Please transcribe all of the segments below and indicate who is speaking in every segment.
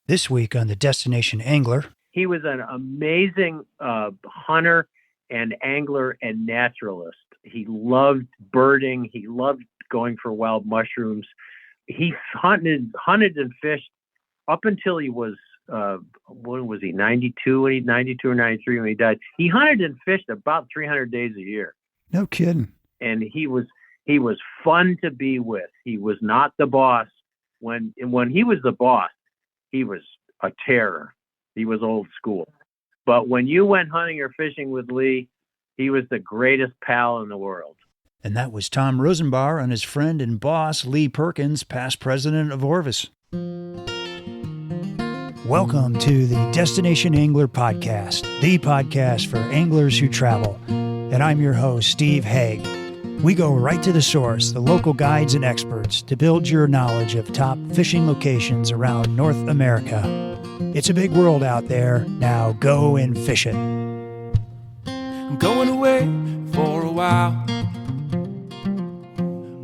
Speaker 1: This week on the Destination Angler.
Speaker 2: He was an amazing hunter and angler and naturalist. He loved birding. He loved going for wild mushrooms. He hunted and fished up until he was, when was he, 92 or 93 when he died. He hunted and fished about 300 days a year.
Speaker 1: No kidding.
Speaker 2: And he was fun to be with. He was not the boss. When he was the boss, he was a terror. He was old school. But when you went hunting or fishing with Leigh, he was the greatest pal in the world.
Speaker 1: And that was Tom Rosenbauer and his friend and boss, Leigh Perkins, past president of Orvis. Welcome to the Destination Angler Podcast, the podcast for anglers who travel. And I'm your host, Steve Haigh. We go right to the source, the local guides and experts, to build your knowledge of top fishing locations around North America. It's a big world out there. Now go and fish it.
Speaker 3: I'm going away for a while,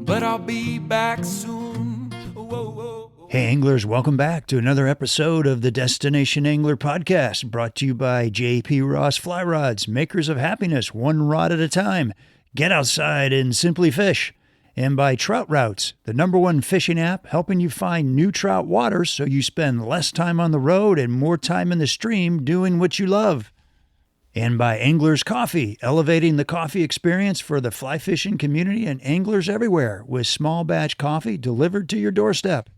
Speaker 3: but I'll be back soon. Whoa, whoa.
Speaker 1: Hey anglers, welcome back to another episode of the Destination Angler Podcast, brought to you by J.P. Ross Fly Rods, makers of happiness, one rod at a time. Get outside and simply fish. And by Trout Routes, the #1 fishing app helping you find new trout waters so you spend less time on the road and more time in the stream doing what you love. And by Anglers Coffee, elevating the coffee experience for the fly fishing community and anglers everywhere with small batch coffee delivered to your doorstep.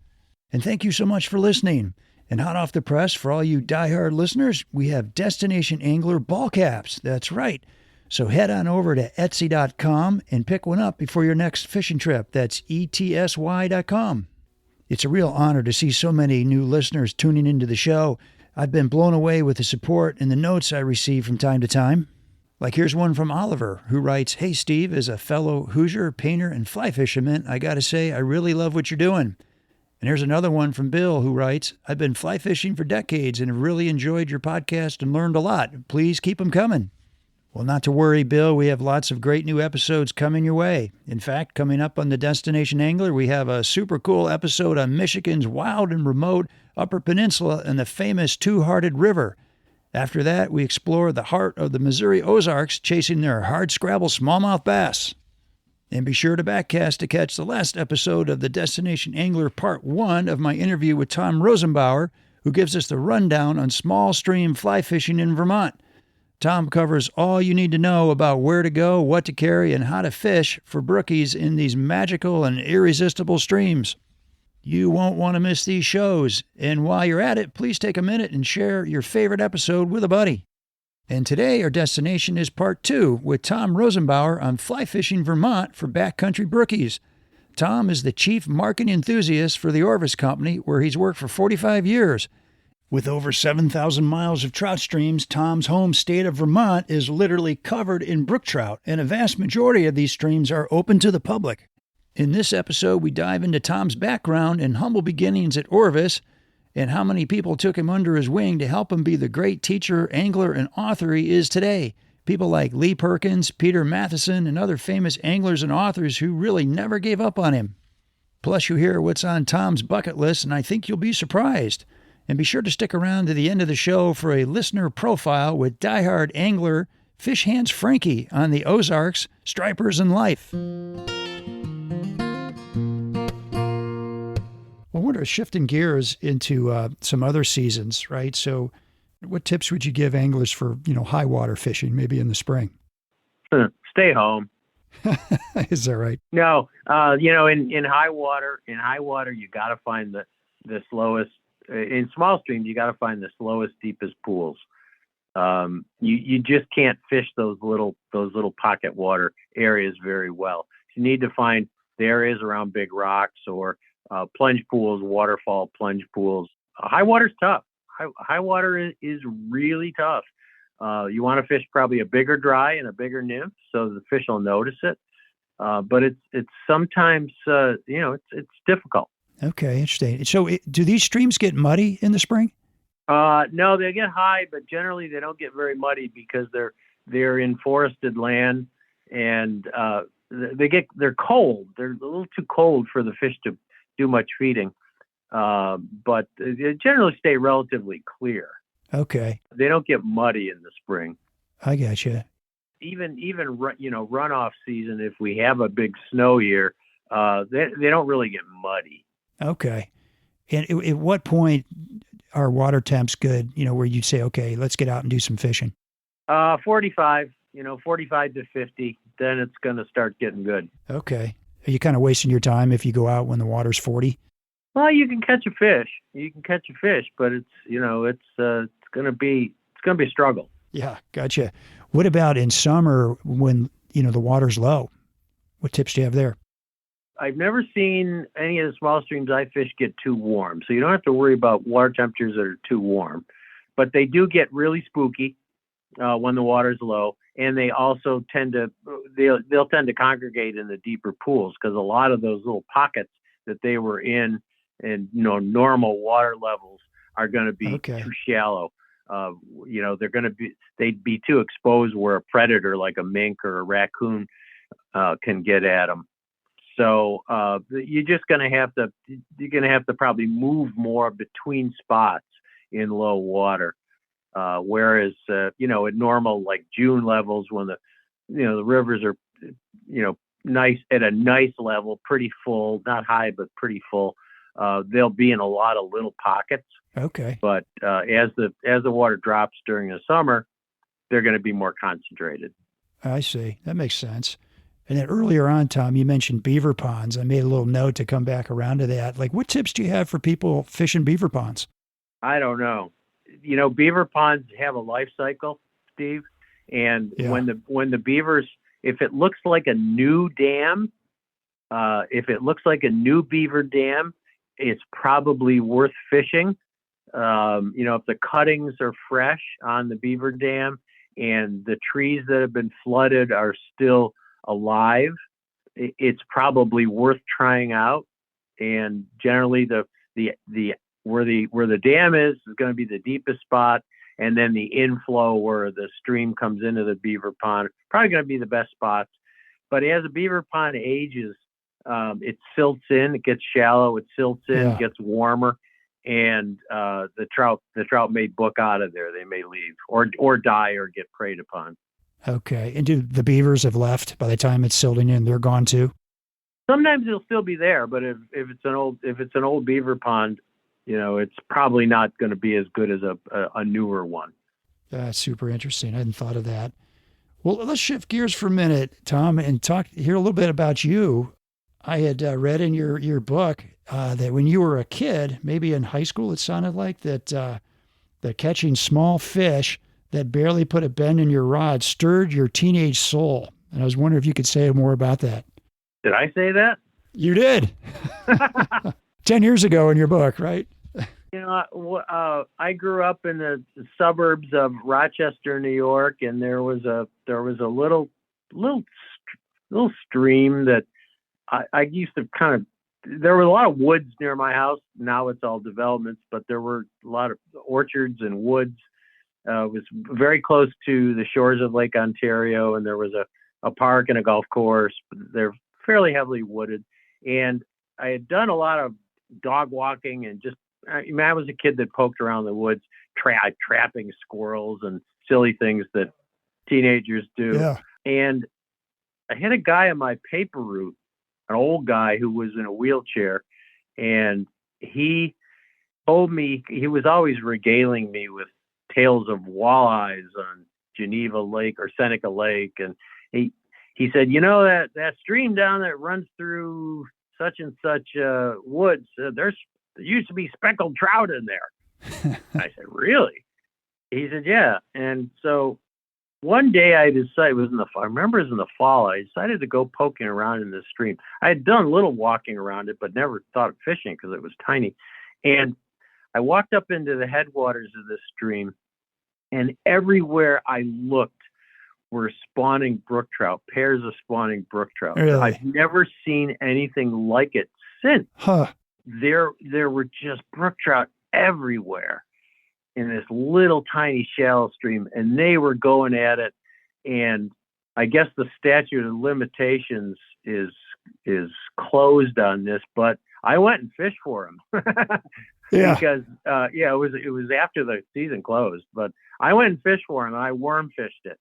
Speaker 1: And thank you so much for listening. And hot off the press, for all you diehard listeners, we have Destination Angler ball caps. That's right. So head on over to Etsy.com and pick one up before your next fishing trip. That's ETSY.com. It's a real honor to see so many new listeners tuning into the show. I've been blown away with the support and the notes I receive from time to time. Like here's one from Oliver, who writes, "Hey Steve, as a fellow Hoosier, painter, and fly fisherman, I gotta say I really love what you're doing." And here's another one from Bill, who writes, "I've been fly fishing for decades and have really enjoyed your podcast and learned a lot. Please keep them coming." Well, not to worry, Bill. We have lots of great new episodes coming your way. In fact, coming up on the Destination Angler, we have a super cool episode on Michigan's wild and remote Upper Peninsula and the famous Two-Hearted River. After that, we explore the heart of the Missouri Ozarks, chasing their hardscrabble smallmouth bass. And be sure to backcast to catch the last episode of the Destination Angler Part 1 of my interview with Tom Rosenbauer, who gives us the rundown on small stream fly fishing in Vermont. Tom covers all you need to know about where to go, what to carry, and how to fish for brookies in these magical and irresistible streams. You won't want to miss these shows. And while you're at it, please take a minute and share your favorite episode with a buddy. And today, our destination is Part 2 with Tom Rosenbauer on fly fishing Vermont for backcountry brookies. Tom is the chief marketing enthusiast for the Orvis Company, where he's worked for 45 years. With over 7,000 miles of trout streams, Tom's home state of Vermont is literally covered in brook trout, and a vast majority of these streams are open to the public. In this episode, we dive into Tom's background and humble beginnings at Orvis, and how many people took him under his wing to help him be the great teacher, angler, and author he is today. People like Leigh Perkins, Peter Matheson, and other famous anglers and authors who really never gave up on him. Plus, you hear what's on Tom's bucket list, and I think you'll be surprised. And be sure to stick around to the end of the show for a listener profile with diehard angler Fish Hands Frankie on the Ozarks, stripers, and life. Well, we're shifting gears into some other seasons, right? So what tips would you give anglers for, high water fishing, maybe in the spring?
Speaker 2: Stay home.
Speaker 1: Is that right?
Speaker 2: No, in high water, you got to find the slowest. In small streams, you got to find the slowest, deepest pools. You just can't fish those little pocket water areas very well. You need to find the areas around big rocks or plunge pools, waterfall plunge pools. High water's tough. High water is really tough. You want to fish probably a bigger dry and a bigger nymph so the fish will notice it. But it's sometimes it's difficult.
Speaker 1: Okay, interesting. So do these streams get muddy in the spring?
Speaker 2: No, they get high, but generally they don't get very muddy because they're in forested land, and they're cold. They're a little too cold for the fish to do much feeding. but they generally stay relatively clear.
Speaker 1: Okay.
Speaker 2: They don't get muddy in the spring.
Speaker 1: I gotcha.
Speaker 2: Even runoff season, if we have a big snow year, they don't really get muddy.
Speaker 1: Okay. And at what point are water temps good, where you'd say, okay, let's get out and do some fishing?
Speaker 2: 45, 45 to 50, then it's going to start getting good.
Speaker 1: Okay. Are you kind of wasting your time if you go out when the water's 40?
Speaker 2: Well, you can catch a fish. But it's going to be a struggle.
Speaker 1: Yeah, gotcha. What about in summer when, the water's low? What tips do you have there?
Speaker 2: I've never seen any of the small streams I fish get too warm. So you don't have to worry about water temperatures that are too warm. But they do get really spooky when the water's low. And they also they'll tend to congregate in the deeper pools because a lot of those little pockets that they were in normal water levels are going to be too shallow. They'd be too exposed where a predator like a mink or a raccoon can get at them. So you're going to have to probably move more between spots in low water. Whereas, at normal like June levels when the rivers are, nice at a nice level, pretty full, not high, but pretty full. They'll be in a lot of little pockets.
Speaker 1: Okay.
Speaker 2: But as the water drops during the summer, they're going to be more concentrated.
Speaker 1: I see. That makes sense. And then earlier on, Tom, you mentioned beaver ponds. I made a little note to come back around to that. Like, what tips do you have for people fishing beaver ponds?
Speaker 2: I don't know. Beaver ponds have a life cycle, Steve. And when the beavers, if it looks like a new dam, if it looks like a new beaver dam, it's probably worth fishing. If the cuttings are fresh on the beaver dam and the trees that have been flooded are still alive, it's probably worth trying out. And generally where the dam is going to be the deepest spot, and then the inflow where the stream comes into the beaver pond probably going to be the best spots. But as a beaver pond ages, it silts in, it gets shallow, it silts in, gets warmer, and the trout may book out of there. They may leave or die or get preyed upon. Okay.
Speaker 1: And do the beavers have left by the time it's silting in? They're gone too?
Speaker 2: Sometimes they'll still be there, but if it's an old beaver pond, it's probably not going to be as good as a newer one.
Speaker 1: That's super interesting. I hadn't thought of that. Well, let's shift gears for a minute, Tom, and hear a little bit about you. I had read in your book that when you were a kid, maybe in high school, it sounded like that catching small fish that barely put a bend in your rod stirred your teenage soul. And I was wondering if you could say more about that.
Speaker 2: Did I say that?
Speaker 1: You did. 10 years ago in your book, right?
Speaker 2: I grew up in the suburbs of Rochester, New York, and there was a little stream that I used to there were a lot of woods near my house. Now it's all developments, but there were a lot of orchards and woods. It was very close to the shores of Lake Ontario, and there was a park and a golf course. They're fairly heavily wooded. And I had done a lot of dog walking and I was a kid that poked around the woods, trapping squirrels and silly things that teenagers do.
Speaker 1: Yeah.
Speaker 2: And I had a guy on my paper route, an old guy who was in a wheelchair, and he told me, he was always regaling me with tales of walleyes on Geneva Lake or Seneca Lake. And he said, that stream down that runs through such and such woods, there used to be speckled trout in there. I said, really? He said, yeah. And so one day I decided, I remember it was in the fall, I decided to go poking around in the stream. I had done a little walking around it, but never thought of fishing because it was tiny. And I walked up into the headwaters of this stream, and everywhere I looked were spawning brook trout, pairs of spawning brook trout.
Speaker 1: Really?
Speaker 2: I've never seen anything like it since.
Speaker 1: Huh.
Speaker 2: There were just brook trout everywhere in this little tiny shallow stream, and they were going at it. And I guess the statute of limitations is closed on this, but I went and fished for him
Speaker 1: Yeah.
Speaker 2: because it was after the season closed, but I went and fished for him and I worm fished it.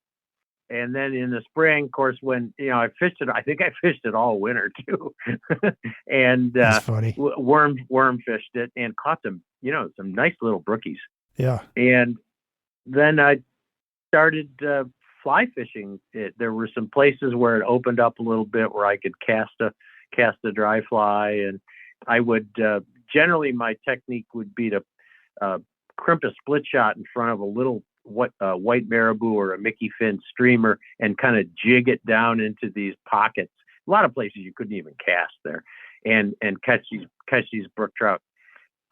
Speaker 2: And then in the spring, of course, when I fished it, I think I fished it all winter too, and
Speaker 1: That's funny.
Speaker 2: worm fished it and caught some nice little brookies.
Speaker 1: Yeah.
Speaker 2: And then I started fly fishing it. There were some places where it opened up a little bit where I could cast a dry fly, and I would generally my technique would be to crimp a split shot in front of a little white marabou or a Mickey fin streamer and kind of jig it down into these pockets. A lot of places you couldn't even cast there, and catch these brook trout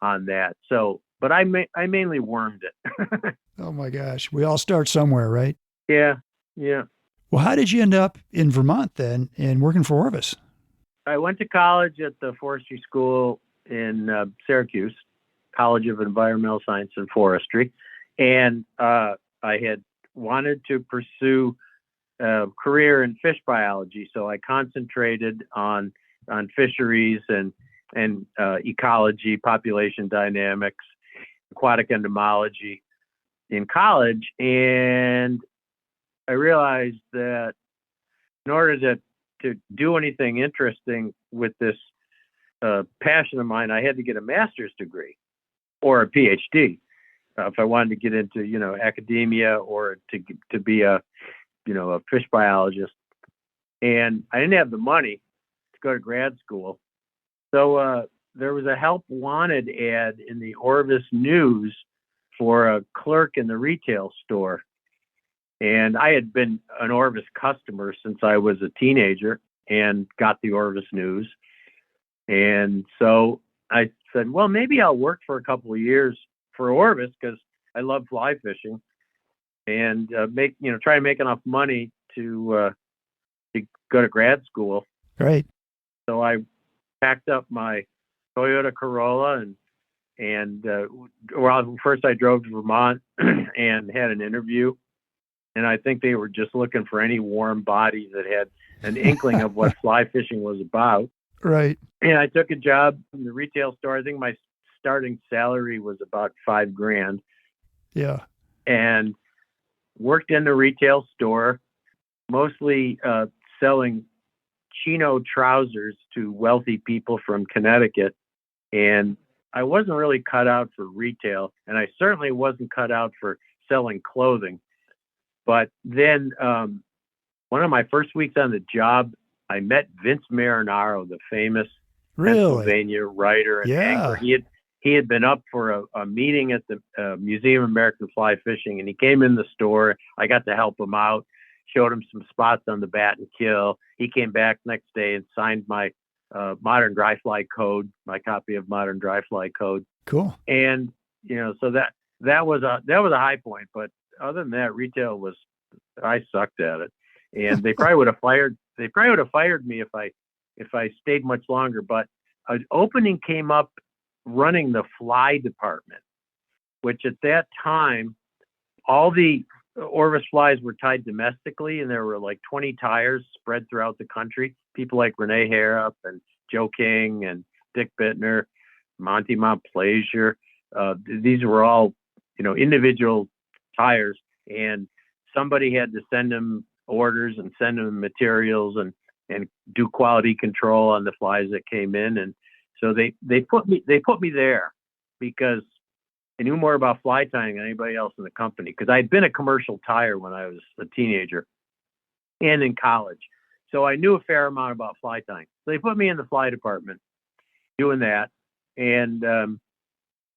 Speaker 2: on that. So, but I mainly wormed it.
Speaker 1: Oh my gosh. We all start somewhere, right?
Speaker 2: Yeah.
Speaker 1: Well, how did you end up in Vermont then and working for Orvis?
Speaker 2: I went to college at the forestry school in Syracuse, College of Environmental Science and Forestry. And I had wanted to pursue a career in fish biology. So I concentrated on fisheries and ecology, population dynamics, aquatic entomology in college. And I realized that in order to do anything interesting with this passion of mine, I had to get a master's degree or a PhD if I wanted to get into academia or to be a fish biologist. And I didn't have the money to go to grad school, so there was a help wanted ad in the Orvis News for a clerk in the retail store. And I had been an Orvis customer since I was a teenager and got the Orvis News. And so I said, well, maybe I'll work for a couple of years for Orvis because I love fly fishing, and try to make enough money to go to grad school.
Speaker 1: Right.
Speaker 2: So I packed up my Toyota Corolla first I drove to Vermont and had an interview. And I think they were just looking for any warm body that had an inkling of what fly fishing was about.
Speaker 1: Right.
Speaker 2: And I took a job in the retail store. I think my starting salary was about $5,000.
Speaker 1: Yeah.
Speaker 2: And worked in the retail store, mostly selling chino trousers to wealthy people from Connecticut. And I wasn't really cut out for retail, and I certainly wasn't cut out for selling clothing. But then one of my first weeks on the job, I met Vince Marinaro, the famous Pennsylvania writer and angler. He had been up for a meeting at the Museum of American Fly Fishing, and he came in the store. I got to help him out, showed him some spots on the bat and kill. He came back next day and signed my Modern Dry Fly Code, my copy of Modern Dry Fly Code.
Speaker 1: Cool.
Speaker 2: And so that was a high point. But other than that, retail I sucked at it, and they probably would have fired me if I stayed much longer. But an opening came up running the fly department, which at that time, all the Orvis flies were tied domestically, and there were like 20 tires spread throughout the country. People like Renee Harrop and Joe King and Dick Bittner, Monty Montplaisir. These were all, individual tires, and somebody had to send them orders and send them materials and do quality control on the flies that came in. And so they put me there because I knew more about fly tying than anybody else in the company, because I'd been a commercial tyer when I was a teenager and in college. So I knew a fair amount about fly tying. So they put me in the fly department doing that. And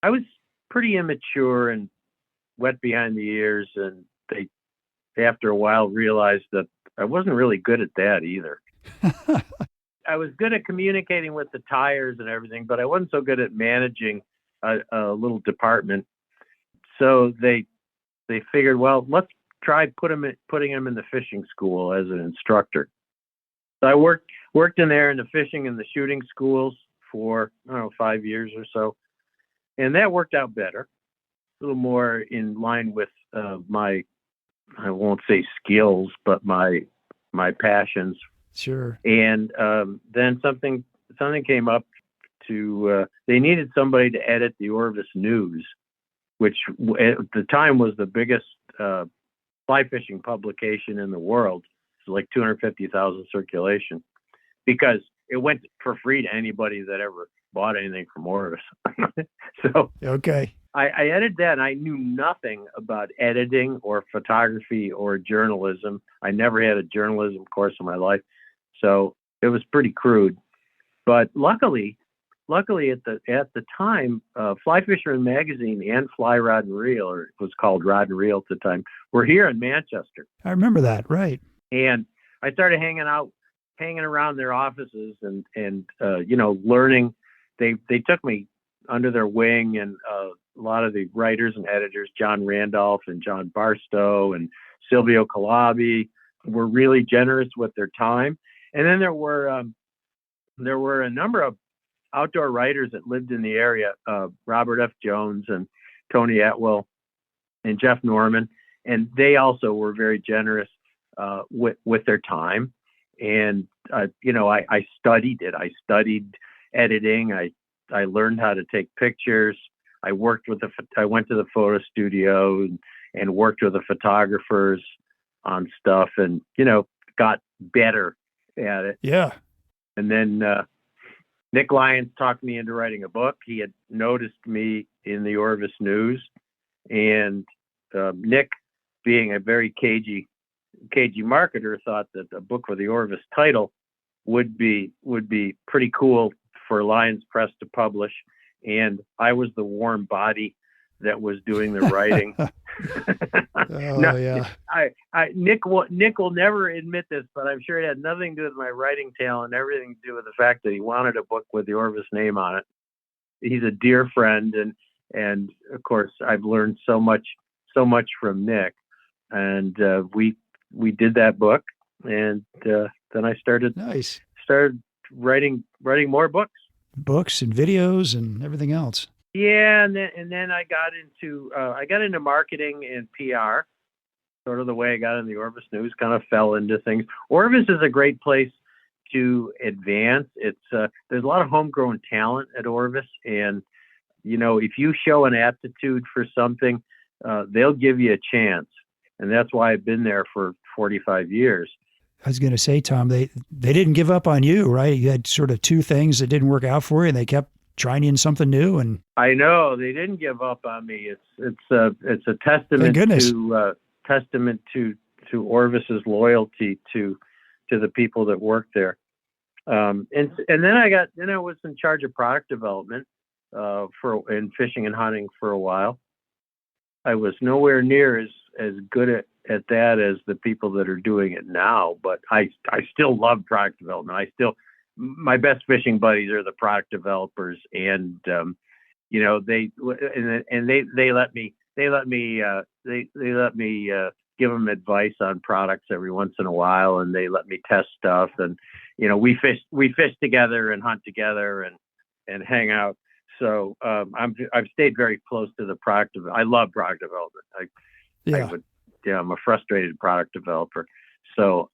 Speaker 2: I was pretty immature and wet behind the ears. And they, after a while, realized that I wasn't really good at that either. I was good at communicating with the tires and everything, but I wasn't so good at managing a little department. So they figured, well, let's try putting him in the fishing school as an instructor. So I worked in there in the fishing and the shooting schools for 5 years or so, and that worked out better, a little more in line with my, I won't say skills, but my passions.
Speaker 1: Sure.
Speaker 2: And then something came up they needed somebody to edit the Orvis News, which at the time was the biggest fly fishing publication in the world. It's like 250,000 circulation, because it went for free to anybody that ever bought anything from Orvis. So
Speaker 1: Okay.
Speaker 2: I edited that, and I knew nothing about editing or photography or journalism. I never had a journalism course in my life, so it was pretty crude. But luckily at the time, Fly Fisherman Magazine and Fly Rod and Reel, or it was called Rod and Reel at the time, were here in Manchester.
Speaker 1: I remember that. Right.
Speaker 2: And I started hanging around their offices and learning. They took me under their wing, and a lot of the writers and editors, John Randolph and John Barstow and Silvio Calabi, were really generous with their time. And then there were a number of outdoor writers that lived in the area, Robert F. Jones and Tony Atwell and Jeff Norman, and they also were very generous with their time. And I studied it. I studied editing. I learned how to take pictures. I went to the photo studio and worked with the photographers on stuff, and got better at it.
Speaker 1: Yeah.
Speaker 2: And then Nick Lyons talked me into writing a book. He had noticed me in the Orvis News, and Nick, being a very cagey marketer, thought that a book with the Orvis title would be pretty cool for Lyons Press to publish. And I was the warm body that was doing the writing.
Speaker 1: Yeah.
Speaker 2: Nick will never admit this, but I'm sure it had nothing to do with my writing talent, everything to do with the fact that he wanted a book with the Orvis name on it. He's a dear friend, and of course I've learned so much from Nick, and we did that book, and then I started writing more books
Speaker 1: and videos and everything else.
Speaker 2: Yeah, and then I got into marketing and PR, sort of the way I got in the Orvis News. Kind of fell into things. Orvis is a great place to advance. It's there's a lot of homegrown talent at Orvis, and if you show an aptitude for something, they'll give you a chance, and that's why I've been there for 45 years.
Speaker 1: I was going to say, Tom, they didn't give up on you, right? You had sort of two things that didn't work out for you, and they kept trying in something new. And
Speaker 2: I know they didn't give up on me. It's a testament to Orvis's loyalty to the people that work there. And then I was in charge of product development in fishing and hunting for a while. I was nowhere near as good at that as the people that are doing it now, but I still love product development. My best fishing buddies are the product developers, and they let me give them advice on products every once in a while, and they let me test stuff, and we fish together and hunt together and hang out. So I've stayed very close to the product. I love product development. I'm a frustrated product developer, so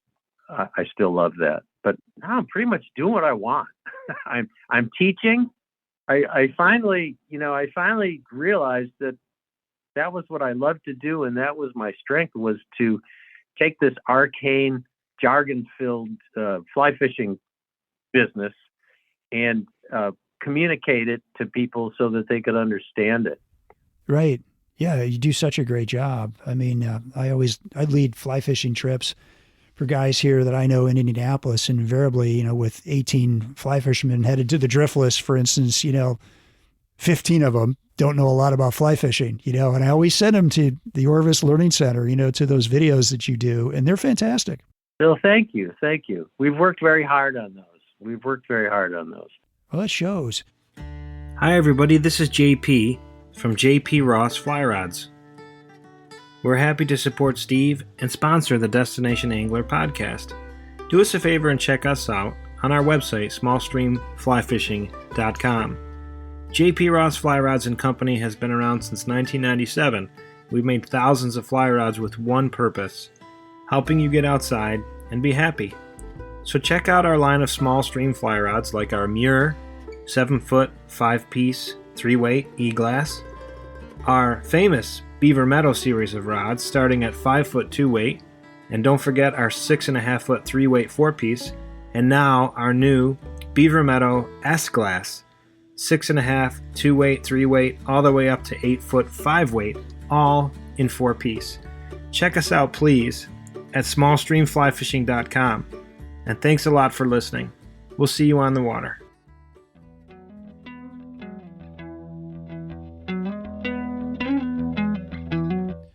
Speaker 2: I still love that. But now I'm pretty much doing what I want. I'm teaching. I finally realized that was what I loved to do, and that was my strength, was to take this arcane, jargon-filled fly fishing business and communicate it to people so that they could understand it.
Speaker 1: Right. Yeah, you do such a great job. I mean, I lead fly fishing trips for guys here that I know in Indianapolis, and invariably, with 18 fly fishermen headed to the Driftless, for instance, 15 of them don't know a lot about fly fishing, and I always send them to the Orvis Learning Center, to those videos that you do, and they're fantastic.
Speaker 2: Well, thank you. We've worked very hard on those. Well,
Speaker 1: it shows.
Speaker 4: Hi, everybody. This is JP from JP Ross Fly Rods. We're happy to support Steve and sponsor the Destination Angler podcast. Do us a favor and check us out on our website, smallstreamflyfishing.com. JP Ross Fly Rods & Company has been around since 1997. We've made thousands of fly rods with one purpose: helping you get outside and be happy. So check out our line of small stream fly rods like our Muir, 7-foot, 5-piece, 3-weight E-glass. Our famous Beaver Meadow series of rods starting at 5-foot 2-weight. And don't forget our 6.5-foot 3-weight 4-piece. And now our new Beaver Meadow S-glass. 6.5, 2-weight, 3-weight, all the way up to 8-foot 5-weight, all in 4-piece. Check us out, please, at smallstreamflyfishing.com. And thanks a lot for listening. We'll see you on the water.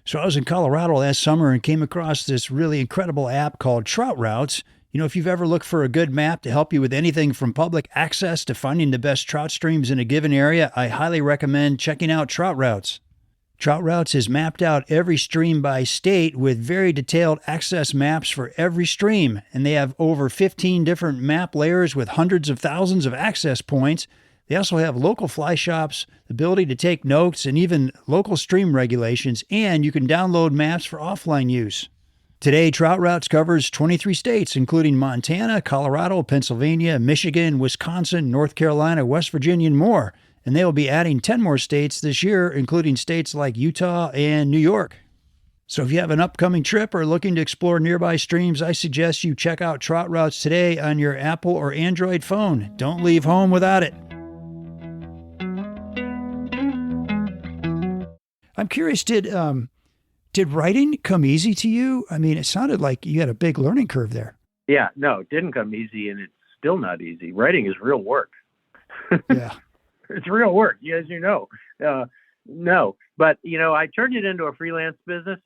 Speaker 1: So I was in Colorado last summer and came across this really incredible app called Trout Routes. You know, if you've ever looked for a good map to help you with anything from public access to finding the best trout streams in a given area, I highly recommend checking out Trout Routes. Trout Routes has mapped out every stream by state with very detailed access maps for every stream, and they have over 15 different map layers with hundreds of thousands of access points. They also have local fly shops, the ability to take notes, and even local stream regulations, and you can download maps for offline use. Today, Trout Routes covers 23 states, including Montana, Colorado, Pennsylvania, Michigan, Wisconsin, North Carolina, West Virginia, and more. And they will be adding 10 more states this year, including states like Utah and New York. So if you have an upcoming trip or looking to explore nearby streams, I suggest you check out Trout Routes today on your Apple or Android phone. Don't leave home without it. I'm curious, did writing come easy to you? I mean, it sounded like you had a big learning curve there.
Speaker 2: Yeah, no, it didn't come easy, and it's still not easy. Writing is real work.
Speaker 1: Yeah.
Speaker 2: It's real work, as you know. No, but I turned it into a freelance business.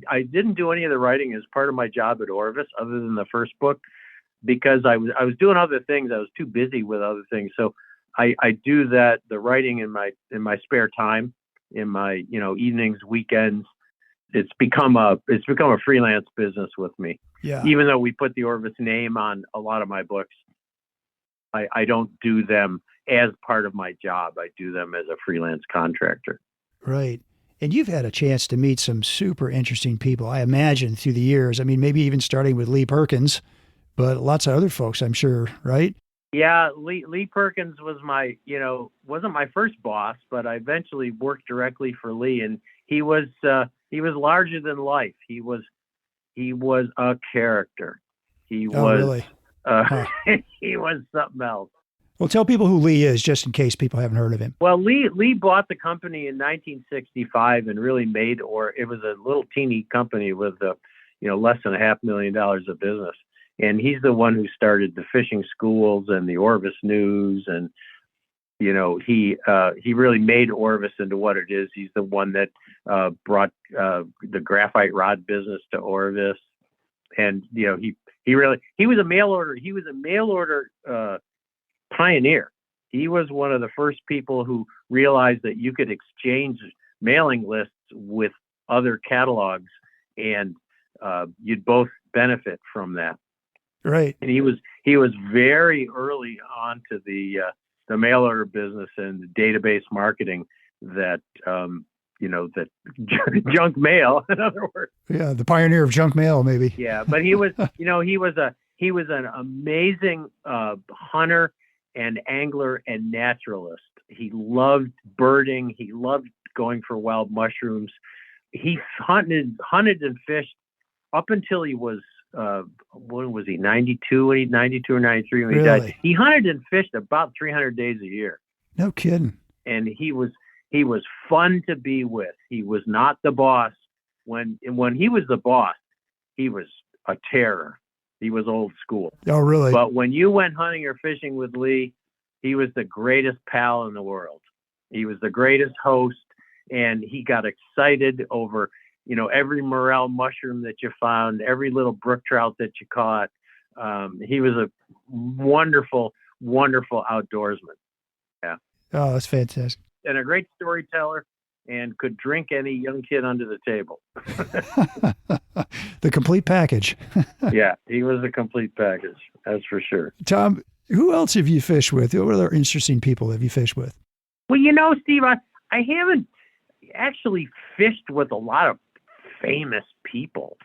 Speaker 2: I didn't do any of the writing as part of my job at Orvis, other than the first book, because I was doing other things. I was too busy with other things. So I do the writing in my spare time, in my evenings, weekends. It's become a freelance business with me.
Speaker 1: Yeah.
Speaker 2: Even though we put the Orvis name on a lot of my books, I don't do them as part of my job. I do them as a freelance contractor.
Speaker 1: Right. And you've had a chance to meet some super interesting people, I imagine, through the years. I mean, maybe even starting with Leigh Perkins, but lots of other folks, I'm sure, right?
Speaker 2: Yeah, Leigh Perkins was wasn't my first boss, but I eventually worked directly for Leigh, and he was larger than life. He was a character. He was
Speaker 1: really? Huh.
Speaker 2: he was something else.
Speaker 1: Well, tell people who Leigh is, just in case people haven't heard of him.
Speaker 2: Well, Leigh bought the company in 1965 and really it was a little teeny company with less than $500,000 of business. And he's the one who started the fishing schools and the Orvis News, and he really made Orvis into what it is. He's the one that brought the graphite rod business to Orvis, and he was a mail order pioneer. He was one of the first people who realized that you could exchange mailing lists with other catalogs, and you'd both benefit from that.
Speaker 1: Right.
Speaker 2: And he was very early on to the mail order business and the database marketing that that junk mail, in other words.
Speaker 1: Yeah, the pioneer of junk mail, maybe.
Speaker 2: Yeah, but he was an amazing hunter and angler and naturalist. He loved birding. He loved going for wild mushrooms. He hunted and fished up until he was when was he, 92 or 93 when he died. He hunted and fished about 300 days a year.
Speaker 1: No kidding.
Speaker 2: And he was fun to be with. He was not the boss. When he was the boss, he was a terror. He was old school.
Speaker 1: Oh, really?
Speaker 2: But when you went hunting or fishing with Leigh, he was the greatest pal in the world. He was the greatest host, and he got excited over every morel mushroom that you found, every little brook trout that you caught. He was a wonderful, wonderful outdoorsman. Yeah.
Speaker 1: Oh, that's fantastic.
Speaker 2: And a great storyteller, and could drink any young kid under the table.
Speaker 1: The complete package.
Speaker 2: Yeah, he was a complete package. That's for sure.
Speaker 1: Tom, who else have you fished with? What other interesting people have you fished with?
Speaker 2: Well, Steve, I haven't actually fished with a lot of famous people.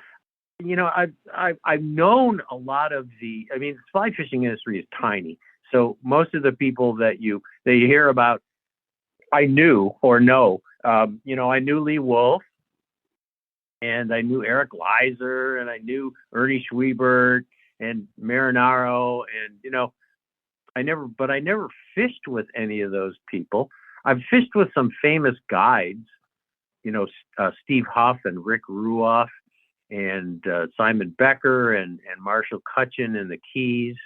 Speaker 2: I've known a lot of the fly fishing industry is tiny. So most of the people that you hear about, I knew or know. I knew Lee Wolf, and I knew Eric Leiser, and I knew Ernie Schwiebert and Marinaro, and I never fished with any of those people. I've fished with some famous guides, Steve Huff and Rick Ruoff and Simon Becker and Marshall Cutchin in the Keys,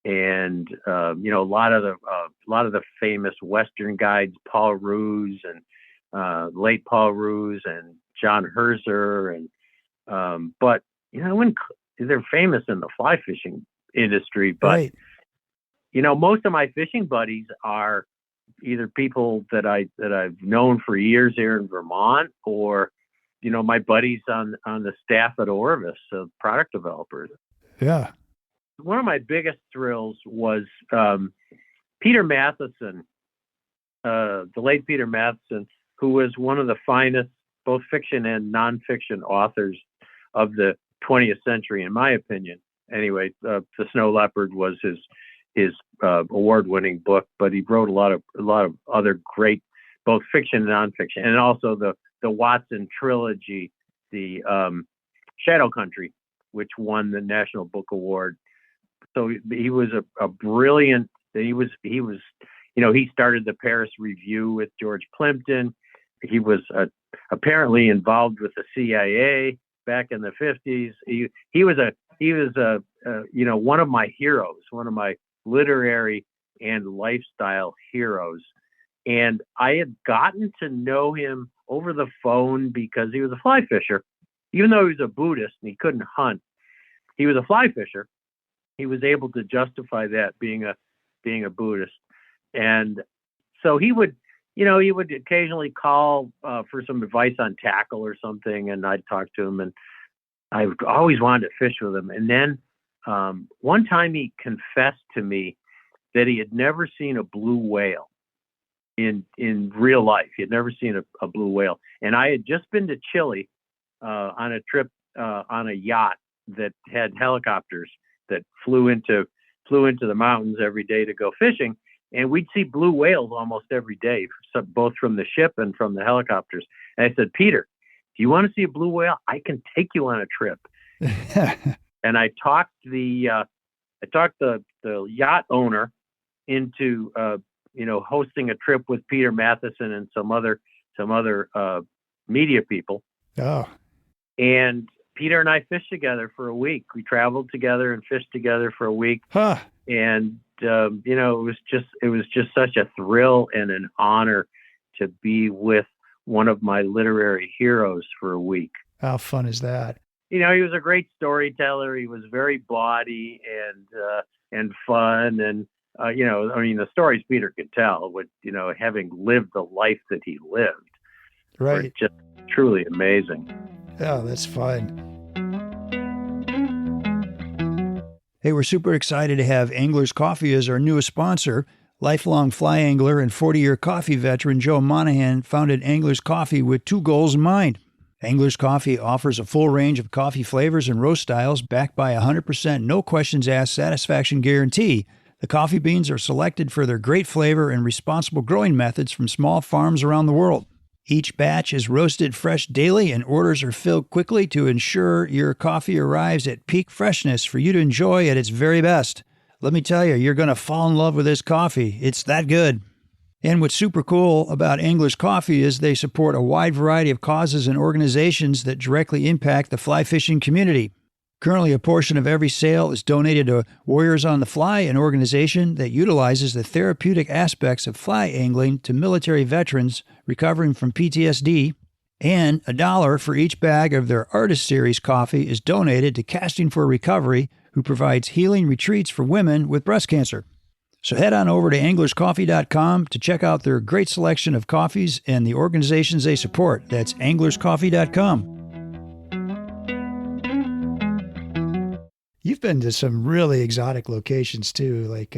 Speaker 2: and a lot of the famous Western guides, Paul Roos and late Paul Roos and John Herzer, and but they're famous in the fly fishing industry, but
Speaker 1: Right.
Speaker 2: Most of my fishing buddies are either people that I've known for years here in Vermont, or my buddies on the staff at Orvis, so product developers.
Speaker 1: Yeah.
Speaker 2: One of my biggest thrills was Peter Matheson, the late Peter Matheson, who was one of the finest both fiction and nonfiction authors of the 20th century, in my opinion. Anyway, The Snow Leopard was his award-winning book, but he wrote a lot of other great, both fiction and nonfiction, and also the Watson trilogy, the Shadow Country, which won the National Book Award. So he was a brilliant. He started the Paris Review with George Plimpton. He was apparently involved with the CIA back in the 50s. He was one of my heroes, one of my literary and lifestyle heroes. And I had gotten to know him over the phone because he was a fly fisher. Even though he was a Buddhist and he couldn't hunt, he was a fly fisher. He was able to justify that being a Buddhist. And so he would occasionally call for some advice on tackle or something, and I'd talk to him, and I always wanted to fish with him. And then one time he confessed to me that he had never seen a blue whale in real life. He had never seen a blue whale. And I had just been to Chile on a trip on a yacht that had helicopters that flew into the mountains every day to go fishing. And we'd see blue whales almost every day, both from the ship and from the helicopters. And I said, Peter, do you want to see a blue whale? I can take you on a trip. And I talked the yacht owner into hosting a trip with Peter Matheson and some other media people.
Speaker 1: Oh.
Speaker 2: And Peter and I fished together for a week. We traveled together and fished together for a week.
Speaker 1: Huh.
Speaker 2: And it was just such a thrill and an honor to be with one of my literary heroes for a week.
Speaker 1: How fun is that?
Speaker 2: He was a great storyteller. He was very bawdy and fun. And, the stories Peter could tell with, having lived the life that he lived.
Speaker 1: Right.
Speaker 2: Were just truly amazing.
Speaker 1: Oh, that's fun. Hey, we're super excited to have Angler's Coffee as our newest sponsor. Lifelong fly angler and 40-year coffee veteran Joe Monahan founded Angler's Coffee with two goals in mind. Angler's Coffee offers a full range of coffee flavors and roast styles backed by a 100% no questions asked satisfaction guarantee. The coffee beans are selected for their great flavor and responsible growing methods from small farms around the world. Each batch is roasted fresh daily and orders are filled quickly to ensure your coffee arrives at peak freshness for you to enjoy at its very best. Let me tell you, you're going to fall in love with this coffee. It's that good. And what's super cool about Angler's Coffee is they support a wide variety of causes and organizations that directly impact the fly fishing community. Currently, a portion of every sale is donated to Warriors on the Fly, an organization that utilizes the therapeutic aspects of fly angling to military veterans recovering from PTSD. And $1 for each bag of their Artist Series coffee is donated to Casting for Recovery, who provides healing retreats for women with breast cancer. So head on over to anglerscoffee.com to check out their great selection of coffees and the organizations they support. That's anglerscoffee.com. You've been to some really exotic locations too, like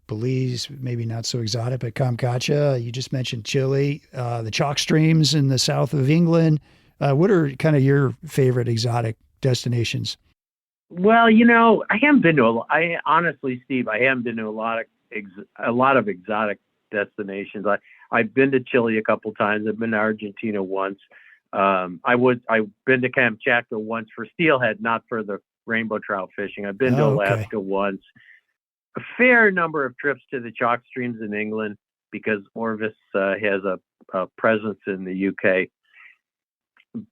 Speaker 1: Belize, maybe not so exotic, but Kamchatka. You just mentioned Chile, the chalk streams in the south of England. What are kind of your favorite exotic destinations?
Speaker 2: Well, I haven't been to I honestly, Steve, I haven't been to a lot of exotic destinations. I've been to Chile a couple times. I've been to Argentina once. I've been to Kamchatka once for steelhead, not for the rainbow trout fishing. I've been to Alaska once. A fair number of trips to the chalk streams in England because Orvis has a presence in the UK.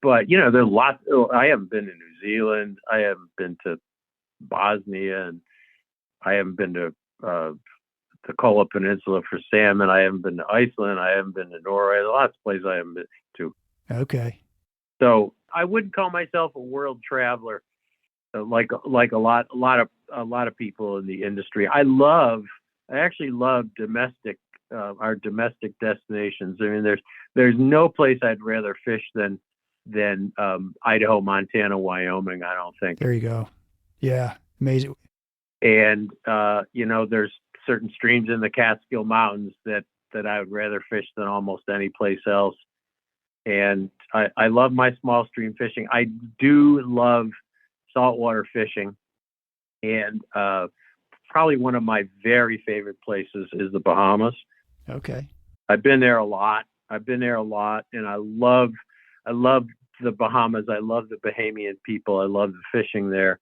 Speaker 2: But there's lots. I haven't been to New Zealand. I haven't been to Bosnia, and I haven't been to the Kola Peninsula for salmon. I haven't been to Iceland. I haven't been to Norway. There's lots of places I haven't been to.
Speaker 1: Okay.
Speaker 2: So I wouldn't call myself a world traveler, like a lot of people in the industry. I actually love our domestic destinations. I mean, there's no place I'd rather fish than Idaho, Montana, Wyoming. I don't think.
Speaker 1: There you go. Yeah, amazing.
Speaker 2: And there's certain streams in the Catskill Mountains that I would rather fish than almost any place else. And I love my small stream fishing. I do love saltwater fishing, and probably one of my very favorite places is the Bahamas.
Speaker 1: Okay.
Speaker 2: I've been there a lot, and I love the Bahamas. I love the Bahamian people. I love the fishing there.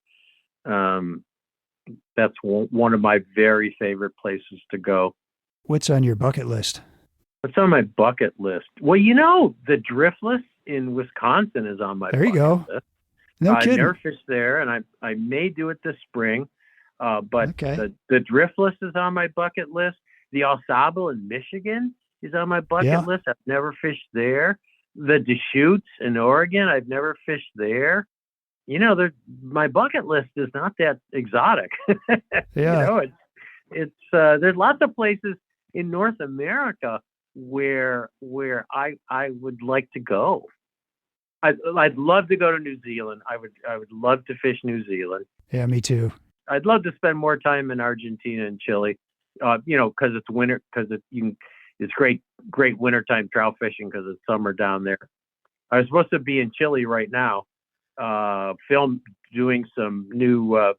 Speaker 2: That's one of my very favorite places to go.
Speaker 1: What's on your bucket list?
Speaker 2: What's on my bucket list? Well, the Driftless in Wisconsin is on my
Speaker 1: There you
Speaker 2: bucket
Speaker 1: go.
Speaker 2: list.
Speaker 1: No
Speaker 2: I
Speaker 1: kidding.
Speaker 2: never fished there, and I may do it this spring. But
Speaker 1: Okay.
Speaker 2: the Driftless is on my bucket list. The Au Sable in Michigan is on my bucket list. I've never fished there. The Deschutes in Oregon, I've never fished there. My bucket list is not that exotic.
Speaker 1: Yeah.
Speaker 2: It's there's lots of places in North America where I would like to go. I'd love to go to New Zealand. I would love to fish New Zealand.
Speaker 1: Yeah, me too.
Speaker 2: I'd love to spend more time in Argentina and Chile. Because it's winter. Because it's great wintertime trout fishing because it's summer down there. I was supposed to be in Chile right now, doing some new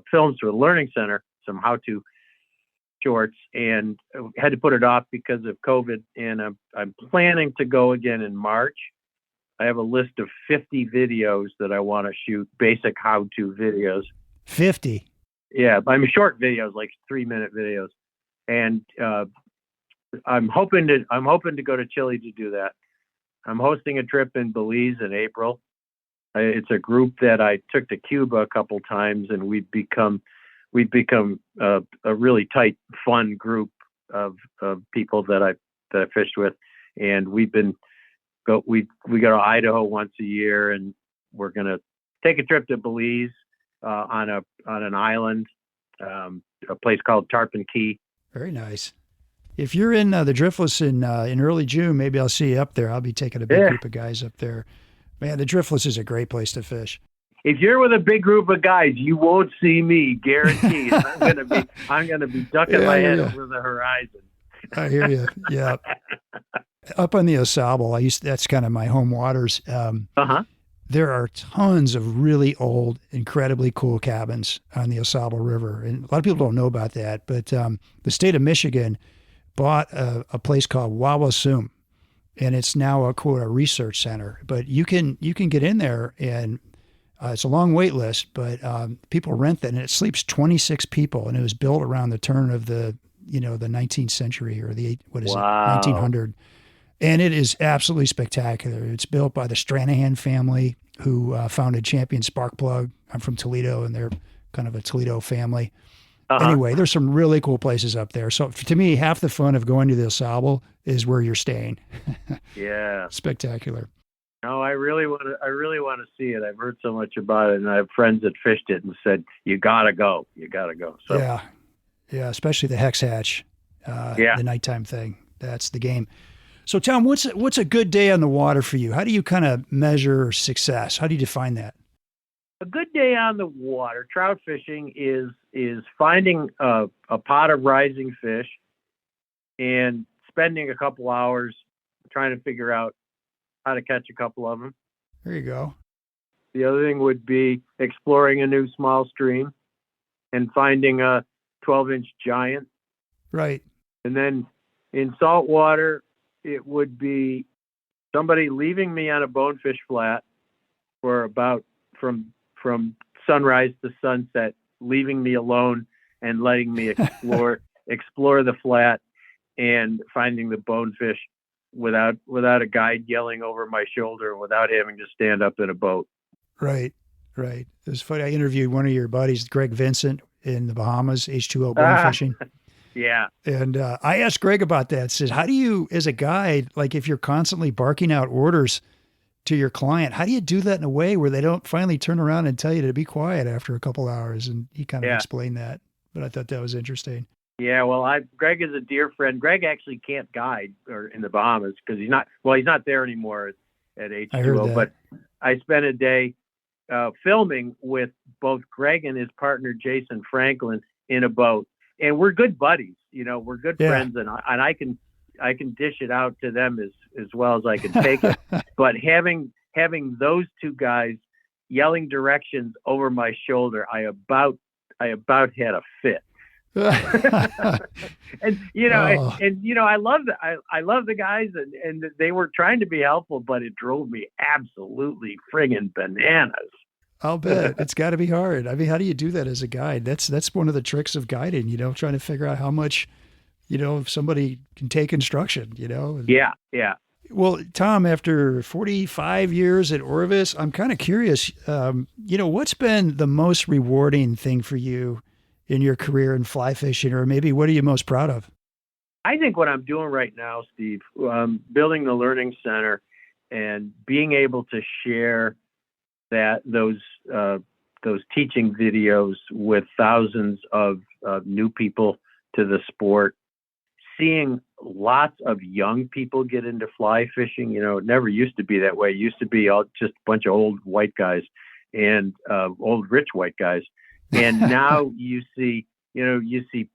Speaker 2: films for the Learning Center, some how-to shorts, and had to put it off because of COVID. And I'm planning to go again in March. I have a list of 50 videos that I want to shoot, basic how-to videos.
Speaker 1: 50.
Speaker 2: Yeah, short videos, like 3-minute videos, and I'm hoping to go to Chile to do that. I'm hosting a trip in Belize in April. It's a group that I took to Cuba a couple times, and we've become a really tight, fun group of people that I fished with, and we go to Idaho once a year, and we're gonna take a trip to Belize on an island, a place called Tarpon Key.
Speaker 1: Very nice. If you're in the Driftless in early June, maybe I'll see you up there. I'll be taking a big group of guys up there. Man, the Driftless is a great place to fish.
Speaker 2: If you're with a big group of guys, you won't see me, guaranteed. I'm gonna be ducking my head over the horizon.
Speaker 1: I hear you. Yeah. Up on the Au Sable, that's kind of my home waters. There are tons of really old, incredibly cool cabins on the Au Sable River. And a lot of people don't know about that, but the state of Michigan bought a place called Wawasum, and it's now a research center. But you can get in there, and it's a long wait list, but people rent that, and it sleeps 26 people, and it was built around the turn of the 19th century or 1900. And it is absolutely spectacular. It's built by the Stranahan family, who founded Champion Sparkplug. I'm from Toledo, and they're kind of a Toledo family. Anyway, there's some really cool places up there. So to me, half the fun of going to the Au Sable is where you're staying.
Speaker 2: Yeah.
Speaker 1: Spectacular.
Speaker 2: No, I really want to see it. I've heard so much about it, and I have friends that fished it and said, you gotta go. So
Speaker 1: yeah, especially the Hex Hatch, the nighttime thing. That's the game. So Tom, what's a good day on the water for you? How do you kind of measure success? How do you define that?
Speaker 2: A good day on the water, trout fishing, is finding a pot of rising fish and spending a couple hours trying to figure out how to catch a couple of them.
Speaker 1: There you go.
Speaker 2: The other thing would be exploring a new small stream and finding a 12-inch giant.
Speaker 1: Right.
Speaker 2: And then in saltwater, it would be somebody leaving me on a bonefish flat for about from sunrise to sunset, leaving me alone and letting me explore the flat and finding the bonefish without a guide yelling over my shoulder, without having to stand up in a boat.
Speaker 1: Right. Right. It was funny. I interviewed one of your buddies, Greg Vincent, in the Bahamas, H2O bone fishing.
Speaker 2: Yeah.
Speaker 1: And I asked Greg about that. I said, how do you, as a guide, like if you're constantly barking out orders to your client, how do you do that in a way where they don't finally turn around and tell you to be quiet after a couple hours? And he kind of explained that, but I thought that was interesting.
Speaker 2: Yeah, well, Greg is a dear friend. Greg actually can't guide or in the Bahamas because he's not there anymore at H2O.
Speaker 1: I heard that.
Speaker 2: But I spent a day filming with both Greg and his partner Jason Franklin in a boat, and we're good buddies. We're good friends, and I can dish it out to them as well as I can take it. But having those two guys yelling directions over my shoulder, I about had a fit. And I love the guys, and they were trying to be helpful, but it drove me absolutely friggin' bananas.
Speaker 1: I'll bet. It's got to be hard. I mean, how do you do that as a guide? That's one of the tricks of guiding, trying to figure out how much, somebody can take instruction,
Speaker 2: Yeah.
Speaker 1: Well, Tom, after 45 years at Orvis, I'm kind of curious, what's been the most rewarding thing for you in your career in fly fishing, or maybe what are you most proud of?
Speaker 2: I think what I'm doing right now, Steve, building the learning center and being able to share those teaching videos with thousands of new people to the sport, seeing lots of young people get into fly fishing. It never used to be that way. It used to be all just a bunch of old white guys and old rich white guys. And now you see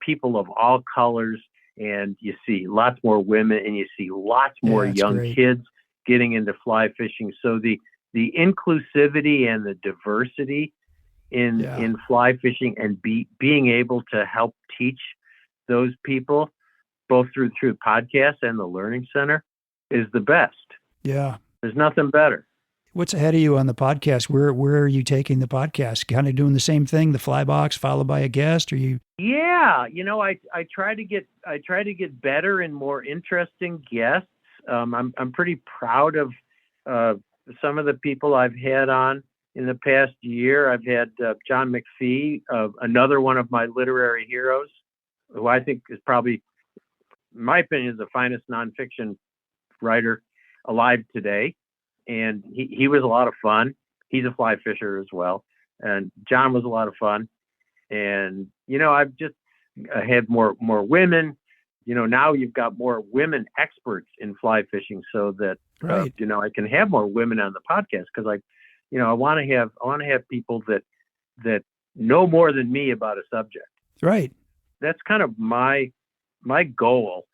Speaker 2: people of all colors, and you see lots more women, and you see lots more young kids getting into fly fishing. So the inclusivity and the diversity in fly fishing and being able to help teach those people both through podcasts and the Learning Center is the best.
Speaker 1: Yeah. There's
Speaker 2: nothing better.
Speaker 1: What's ahead of you on the podcast? Where are you taking the podcast? Kind of doing the same thing, the fly box followed by a guest, or you?
Speaker 2: Yeah. I try to get better and more interesting guests. I'm pretty proud of some of the people I've had on in the past year. I've had John McPhee, another one of my literary heroes, who I think is probably, in my opinion, is the finest nonfiction writer alive today. And he was a lot of fun. He's a fly fisher as well. And John was a lot of fun. And, I've just had more women. Now you've got more women experts in fly fishing, so that, I can have more women on the podcast, because I want to have people that know more than me about a subject.
Speaker 1: Right.
Speaker 2: That's kind of my goal,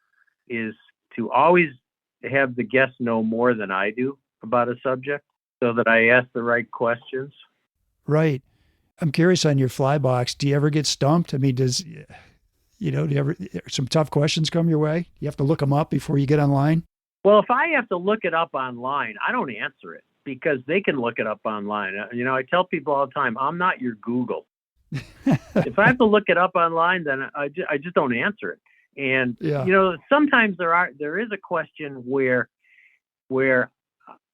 Speaker 2: is to always have the guests know more than I do about a subject, so that I ask the right questions.
Speaker 1: Right. I'm curious on your fly box. Do you ever get stumped? I mean, do you ever, some tough questions come your way? You have to look them up before you get online?
Speaker 2: Well, if I have to look it up online, I don't answer it, because they can look it up online. I tell people all the time, I'm not your Google. If I have to look it up online, then I just don't answer it. And, sometimes there is a question where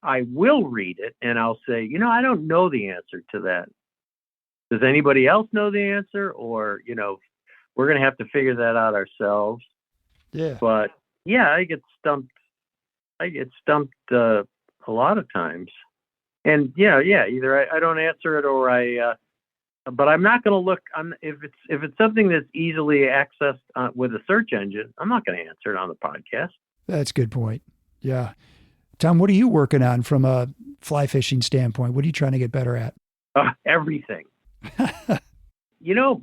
Speaker 2: I will read it and I'll say, I don't know the answer to that. Does anybody else know the answer? Or, we're going to have to figure that out ourselves.
Speaker 1: Yeah.
Speaker 2: But I get stumped. A lot of times. And either I don't answer it, or but I'm not going to look if it's something that's easily accessed with a search engine, I'm not going to answer it on the podcast. That's
Speaker 1: a good point. Yeah. Tom, what are you working on from a fly fishing standpoint? What are you trying to get better at?
Speaker 2: Everything.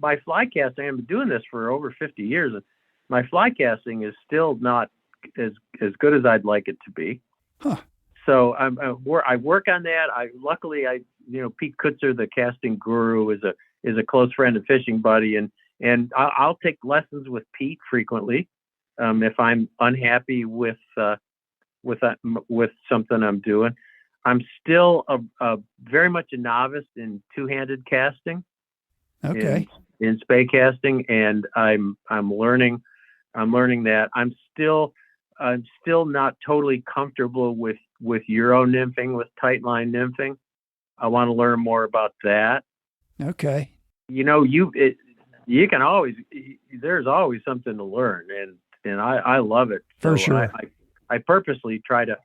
Speaker 2: My fly casting, I've been doing this for over 50 years, and my fly casting is still not as good as I'd like it to be.
Speaker 1: Huh.
Speaker 2: So I work on that. Luckily, Pete Kutzer, the casting guru, is a close friend and fishing buddy, and I'll take lessons with Pete frequently if I'm unhappy with something I'm doing. I'm still a very much a novice in two-handed casting.
Speaker 1: Okay.
Speaker 2: In spey casting, and I'm learning that. I'm still not totally comfortable with Euro nymphing, with tight line nymphing. I want to learn more about that.
Speaker 1: Okay.
Speaker 2: You can always, there's always something to learn, and I love it.
Speaker 1: For sure.
Speaker 2: I purposely try to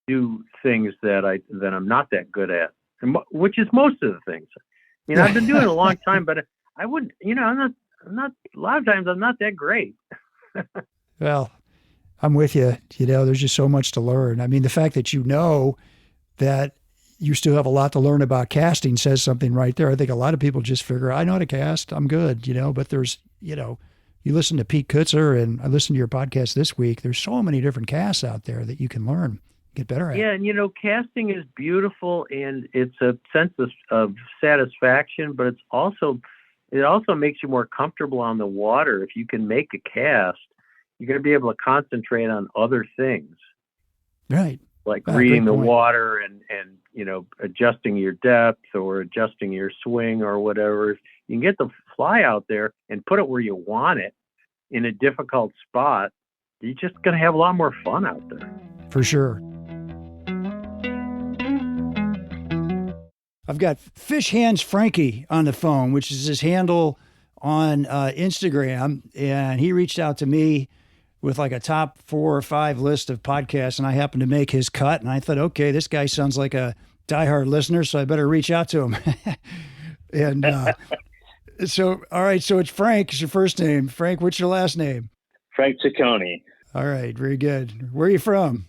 Speaker 2: do things that I'm not that good at, which is most of the things. I've been doing it a long time, but I wouldn't, I'm not, a lot of times I'm not that great.
Speaker 1: Well, I'm with you. There's just so much to learn. I mean, the fact that that you still have a lot to learn about casting says something right there. I think a lot of people just figure, I know how to cast, I'm good, but there's, you listen to Pete Kutzer, and I listened to your podcast this week. There's so many different casts out there that you can learn, get better at.
Speaker 2: Yeah, and casting is beautiful, and it's a sense of satisfaction, but it also makes you more comfortable on the water. If you can make a cast, you're going to be able to concentrate on other things.
Speaker 1: Right.
Speaker 2: Like reading the water and adjusting your depth or adjusting your swing or whatever. If you can get the fly out there and put it where you want it in a difficult spot, you're just going to have a lot more fun out there.
Speaker 1: For sure. I've got Fish Hands Frankie on the phone, which is his handle on Instagram, and he reached out to me with like a top 4 or 5 list of podcasts, and I happened to make his cut, and I thought, okay, this guy sounds like a diehard listener, so I better reach out to him. And so, all right, so it's Frank is your first name. Frank, what's your last name?
Speaker 5: Frank Ciccone.
Speaker 1: All right, very good. Where are you from?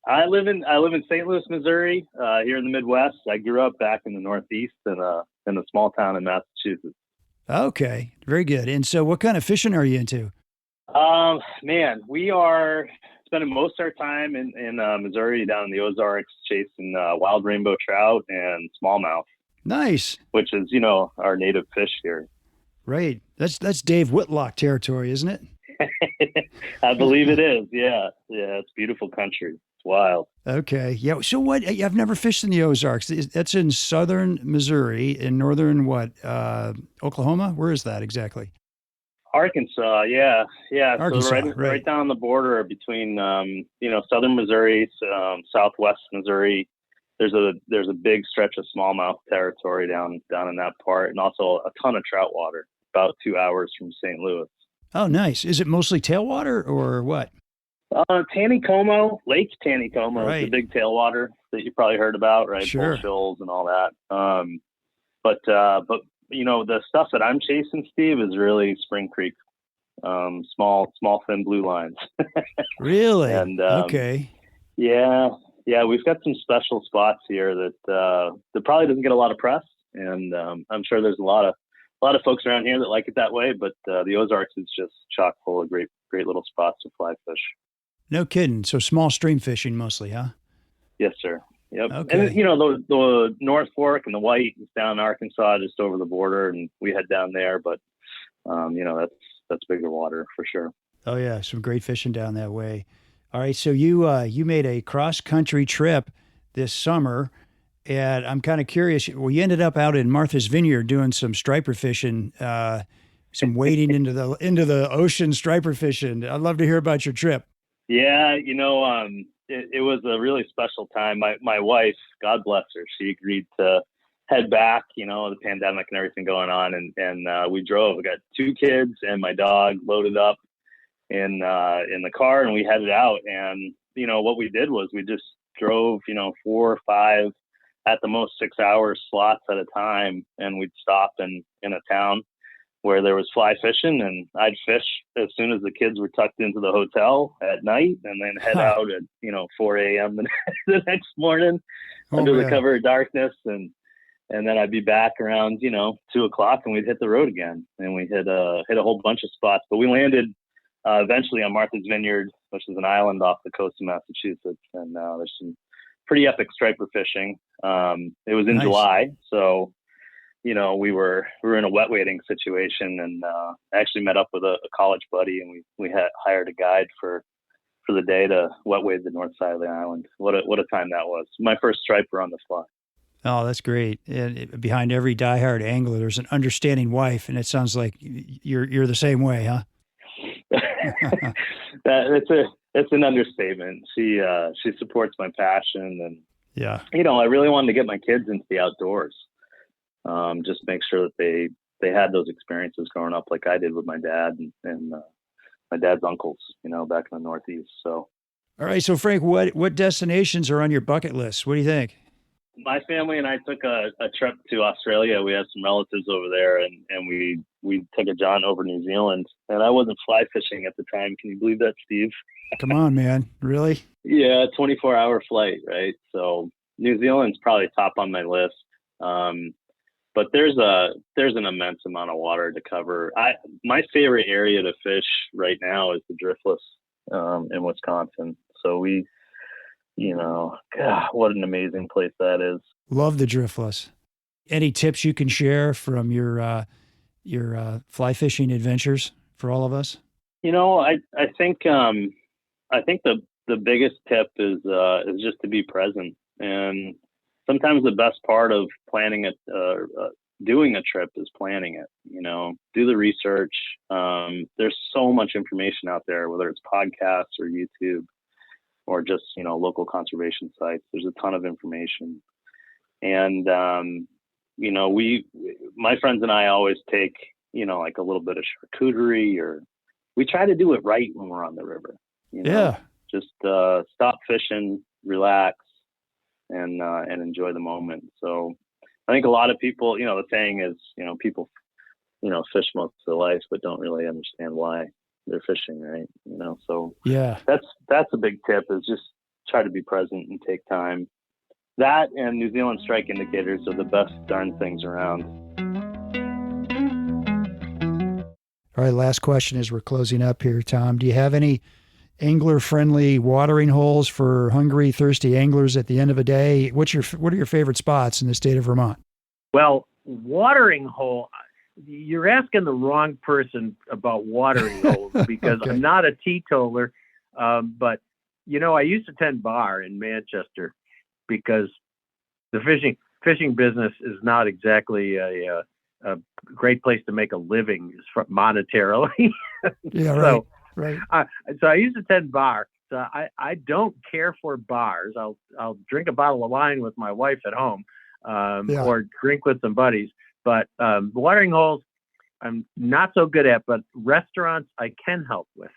Speaker 5: I live in St. Louis, Missouri, here in the Midwest. I grew up back in the Northeast in a small town in Massachusetts.
Speaker 1: Okay, very good. And so what kind of fishing are you into?
Speaker 5: Man, we are spending most of our time in Missouri, down in the Ozarks, chasing wild rainbow trout and smallmouth.
Speaker 1: Nice.
Speaker 5: Which is, our native fish here.
Speaker 1: Right. That's Dave Whitlock territory, isn't it?
Speaker 5: I believe it is. Yeah. Yeah. It's beautiful country. It's wild.
Speaker 1: Okay. Yeah. So what? I've never fished in the Ozarks. That's in southern Missouri, in northern Oklahoma? Where is that exactly?
Speaker 5: Arkansas, yeah.
Speaker 1: Arkansas,
Speaker 5: so right down the border between, southern Missouri, southwest Missouri. There's a big stretch of smallmouth territory down in that part, and also a ton of trout water, about 2 hours from St. Louis.
Speaker 1: Oh, nice. Is it mostly tailwater or what?
Speaker 5: Taneycomo, Lake Taneycomo is the big tailwater that you probably heard about, right?
Speaker 1: Sure.
Speaker 5: Bull shoals and all that. But the stuff that I'm chasing, Steve, is really Spring Creek, small thin blue lines.
Speaker 1: Really?
Speaker 5: And
Speaker 1: okay.
Speaker 5: Yeah, we've got some special spots here that probably doesn't get a lot of press, and I'm sure there's a lot of folks around here that like it that way. But the Ozarks is just chock full of great little spots to fly fish.
Speaker 1: No kidding. So small stream fishing mostly, huh?
Speaker 5: Yes, sir. Yep.
Speaker 1: Okay.
Speaker 5: And the North Fork and the White is down in Arkansas, just over the border, and we head down there. But that's bigger water for sure.
Speaker 1: Oh yeah, some great fishing down that way. All right, so you made a cross country trip this summer, and I'm kind of curious. Well, you ended up out in Martha's Vineyard doing some striper fishing, some wading into the ocean striper fishing. I'd love to hear about your trip.
Speaker 5: Yeah, it was a really special time. My wife, God bless her, she agreed to head back. The pandemic and everything going on, and we drove. We got 2 kids and my dog loaded up in the car, and we headed out. And what we did was we just drove 4 or 5, at the most 6 hour slots at a time, and we'd stop in a town where there was fly fishing, and I'd fish as soon as the kids were tucked into the hotel at night, and then head out at 4 a.m. the next morning under the cover of darkness, and then I'd be back around 2 o'clock, and we'd hit the road again, and we hit a whole bunch of spots. But we landed eventually on Martha's Vineyard which is an island off the coast of Massachusetts. And there's some pretty epic striper fishing. It was in
Speaker 1: Nice.
Speaker 5: July, so we were in a wet wading situation, and I actually met up with a college buddy, and we had hired a guide for the day to wet wade the north side of the island. What a time that was! My first striper on the fly.
Speaker 1: Oh, that's great. And behind every diehard angler, there's an understanding wife, and it sounds like you're the same way, huh?
Speaker 5: It's an understatement. She supports my passion, and
Speaker 1: Yeah.
Speaker 5: I really wanted to get my kids into the outdoors. Just make sure that they had those experiences growing up like I did with my dad and my dad's uncles, back in the Northeast. So,
Speaker 1: All right. So Frank, what destinations are on your bucket list? What do you think?
Speaker 5: my family and I took a trip to Australia. We have some relatives over there, and we took a jaunt over New Zealand. And I wasn't fly fishing at the time. Can you believe that, Steve?
Speaker 1: Come on, man. Really?
Speaker 5: Yeah, 24-hour flight, right? So New Zealand's probably top on my list. But there's an immense amount of water to cover. My favorite area to fish right now is the Driftless in Wisconsin. So God, what an amazing place that is.
Speaker 1: Love the Driftless. Any tips you can share from your fly fishing adventures for all of us?
Speaker 5: I think the biggest tip is just to be present. And sometimes the best part of planning doing a trip is planning it. Do the research. There's so much information out there, whether it's podcasts or YouTube or just local conservation sites. There's a ton of information, and my friends and I always take like a little bit of charcuterie, or we try to do it right when we're on the river.
Speaker 1: Yeah.
Speaker 5: Just stop fishing, relax, and enjoy the moment. So I think a lot of people, the saying is, people, fish most of their life, but don't really understand why they're fishing, right? So
Speaker 1: Yeah.
Speaker 5: that's a big tip, is just try to be present and take time. That and New Zealand strike indicators are the best darn things around.
Speaker 1: All right. Last question as we're closing up here, Tom. Do you have any angler-friendly watering holes for hungry, thirsty anglers at the end of a day? What are your favorite spots in the state of Vermont?
Speaker 2: Well, watering hole, you're asking the wrong person about watering holes because
Speaker 1: Okay.
Speaker 2: I'm not a teetotaler. But, I used to tend bar in Manchester because the fishing business is not exactly a great place to make a living monetarily.
Speaker 1: Yeah, right.
Speaker 2: So,
Speaker 1: Right.
Speaker 2: So I used to tend bar. So I don't care for bars. I'll drink a bottle of wine with my wife at home, or drink with some buddies. But watering holes, I'm not so good at. But restaurants, I can help with.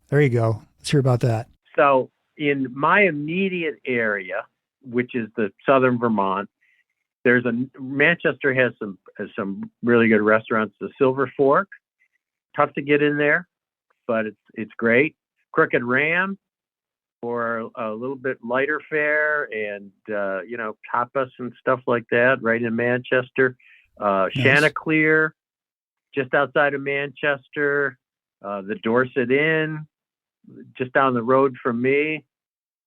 Speaker 1: There you go. Let's hear about that.
Speaker 2: So in my immediate area, which is the southern Vermont, Manchester has some really good restaurants. The Silver Fork, tough to get in there, but it's great. Crooked Ram for a little bit lighter fare, and tapas and stuff like that, right in Manchester.
Speaker 1: Nice.
Speaker 2: Chanticleer, just outside of Manchester. The Dorset Inn, just down the road from me.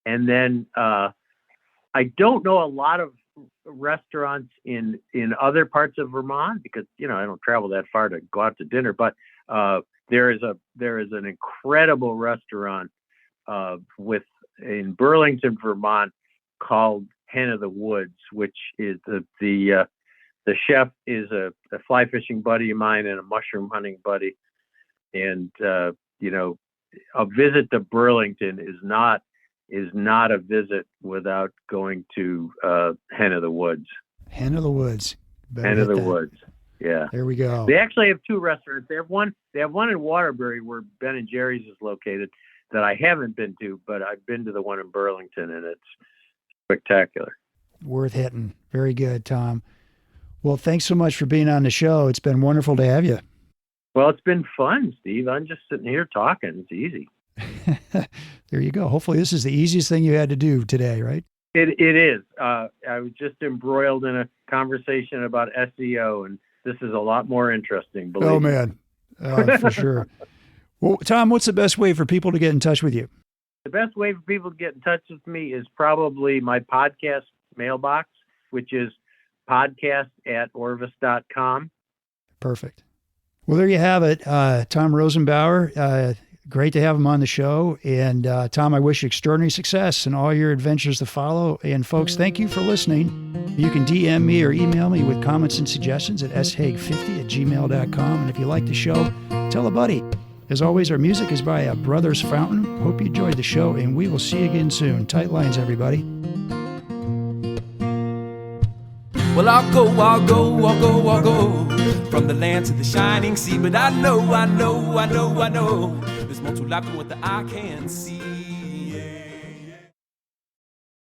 Speaker 2: And then I don't know a lot of restaurants in other parts of Vermont because I don't travel that far to go out to dinner, but there is an incredible restaurant in Burlington, Vermont, called Hen of the Woods, which is the chef is a fly fishing buddy of mine and a mushroom hunting buddy, and a visit to Burlington is not a visit without going to Hen of the Woods.
Speaker 1: Hen of the Woods. Better
Speaker 2: Hen of
Speaker 1: hit
Speaker 2: the
Speaker 1: that.
Speaker 2: Woods. Yeah.
Speaker 1: There we go.
Speaker 2: They actually have two restaurants. They have one in Waterbury where Ben and Jerry's is located that I haven't been to, but I've been to the one in Burlington, and it's spectacular.
Speaker 1: Worth hitting. Very good, Tom. Well, thanks so much for being on the show. It's been wonderful to have you.
Speaker 2: Well, it's been fun, Steve. I'm just sitting here talking. It's easy.
Speaker 1: There you go. Hopefully this is the easiest thing you had to do today, right?
Speaker 2: It is. I was just embroiled in a conversation about SEO, and this is a lot more interesting.
Speaker 1: Oh, man. For sure. Well, Tom, what's the best way for people to get in touch with you?
Speaker 2: The best way for people to get in touch with me is probably my podcast mailbox, which is podcast@orvis.com.
Speaker 1: Perfect. Well, there you have it. Tom Rosenbauer, great to have him on the show. And Tom, I wish you extraordinary success in all your adventures to follow. And folks, thank you for listening. You can DM me or email me with comments and suggestions at shaig50@gmail.com. And if you like the show, tell a buddy. As always, our music is by Brothers Fountain. Hope you enjoyed the show, and we will see you again soon. Tight lines, everybody.
Speaker 3: Well, I'll go from the land to the shining sea. But I know there's more to life than what the eye can see.